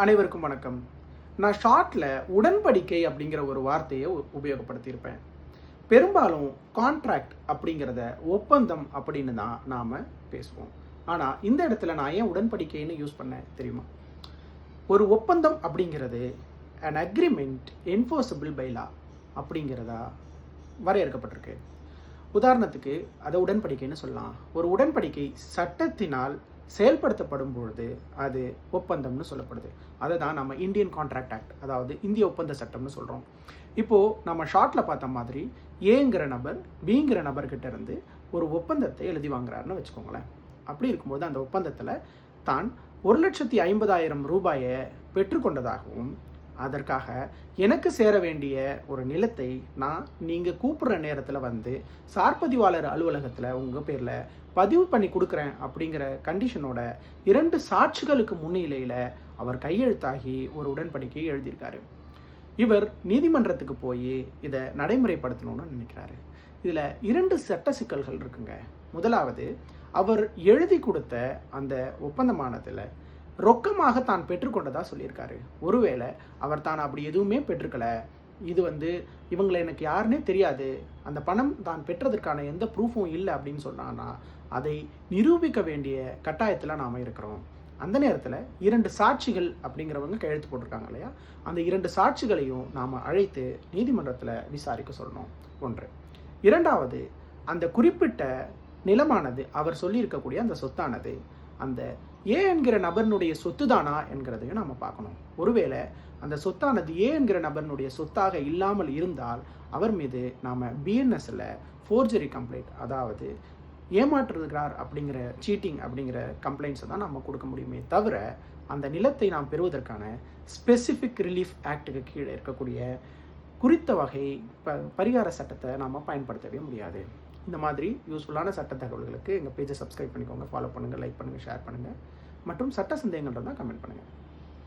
அனைவருக்கும் வணக்கம். நான் ஷார்ட்ல உடன்படிக்கை அப்படிங்கிற ஒரு வார்த்தையை உபயோகப்படுத்தியிருப்பேன். பெரும்பாலும் கான்ட்ராக்ட் அப்படிங்கிறத ஒப்பந்தம் அப்படின்னு தான் நாம் பேசுவோம். ஆனால் இந்த இடத்துல நான் ஏன் உடன்படிக்கைன்னு யூஸ் பண்ணேன் தெரியுமா? ஒரு ஒப்பந்தம் அப்படிங்கிறது an agreement enforceable by law அப்படிங்கிறதா வரையறுக்கப்பட்டிருக்கு. உதாரணத்துக்கு அதை உடன்படிக்கைன்னு சொல்லலாம். ஒரு உடன்படிக்கை சட்டத்தினால் செயல்படுத்தப்படும் பொழுது அது ஒப்பந்தம்னு சொல்லப்படுது. அதை தான் நம்ம இந்தியன் கான்ட்ராக்ட் ஆக்ட், அதாவது இந்திய ஒப்பந்த சட்டம்னு சொல்கிறோம். இப்போது நம்ம ஷார்ட்டில் பார்த்த மாதிரி ஏங்கிற நபர் பிங்கிற நபர்கிட்ட இருந்து ஒரு ஒப்பந்தத்தை எழுதி வாங்குறாருன்னு வச்சுக்கோங்களேன். அப்படி இருக்கும்போது அந்த ஒப்பந்தத்தில் தான் 1,50,000 ரூபாயை பெற்றுக்கொண்டதாகவும், அதற்காக எனக்கு சேர வேண்டிய ஒரு நிலத்தை நான் நீங்கள் கூப்பிட்ற நேரத்தில் வந்து சார்பதிவாளர் அலுவலகத்தில் உங்கள் பேரில் பதிவு பண்ணி கொடுக்குறேன் அப்படிங்கிற கண்டிஷனோட 2 சாட்சிகளுக்கு முன்னிலையில் அவர் கையெழுத்தாகி ஒரு உடன்படிக்கையை எழுதியிருக்காரு. இவர் நீதிமன்றத்துக்கு போய் இதை நடைமுறைப்படுத்தணும்னு நினைக்கிறாரு. இதில் 2 சட்ட சிக்கல்கள் இருக்குங்க. முதலாவது, அவர் எழுதி கொடுத்த அந்த ஒப்பந்தமானதில் ரொக்கமாக தான் பெற்றுக்கொண்டதா சொல்லியிருக்காரு. ஒருவேளை அவர் தான் அப்படி எதுவுமே பெற்றுக்கல, இது இவங்களை எனக்கு யாருன்னே தெரியாது, அந்த பணம் தான் பெற்றதற்கான எந்த ப்ரூஃபும் இல்லை அப்படின்னு சொன்னான்னா அதை நிரூபிக்க வேண்டிய கட்டாயத்தில் நாம் இருக்கிறோம். அந்த நேரத்தில் 2 சாட்சிகள் அப்படிங்கிறவங்க கையெழுத்து போட்டிருக்காங்க இல்லையா, அந்த 2 சாட்சிகளையும் நாம் அழைத்து நீதிமன்றத்தில் விசாரிக்க சொல்லணும். ஒன்று. இரண்டாவது, அந்த குறிப்பிட்ட நிலமானது அவர் சொல்லியிருக்கக்கூடிய அந்த சொத்தானது அந்த ஏ என்கிற நபர்னுடைய சொத்து தானா என்கிறதையும் நாம் பார்க்கணும். ஒருவேளை அந்த சொத்தானது ஏ என்கிற நபர்னுடைய சொத்தாக இல்லாமல் இருந்தால் அவர் மீது நாம் பிஎன்எஸ்ல ஃபோர்ஜரி கம்ப்ளைண்ட், அதாவது ஏமாற்றுகிறார் அப்படிங்கிற சீட்டிங் அப்படிங்கிற கம்ப்ளைண்ட்ஸை தான் நம்ம கொடுக்க முடியுமே தவிர அந்த நிலத்தை நாம் பெறுவதற்கான ஸ்பெசிஃபிக் ரிலீஃப் ஆக்டுக்கு கீழே இருக்கக்கூடிய குறித்த வகை பரிகார சட்டத்தை நாம் பயன்படுத்தவே முடியாது. இந்த மாதிரி யூஸ்ஃபுல்லான சட்ட தகவல்களுக்கு எங்கள் பேஜை சப்ஸ்கிரைப் பண்ணிக்கோங்க, ஃபாலோ பண்ணுங்கள், லைக் பண்ணுங்கள், ஷேர் பண்ணுங்கள். மற்றும் சட்ட சந்தேகங்கள் இருந்தால் கமெண்ட் பண்ணுங்கள்.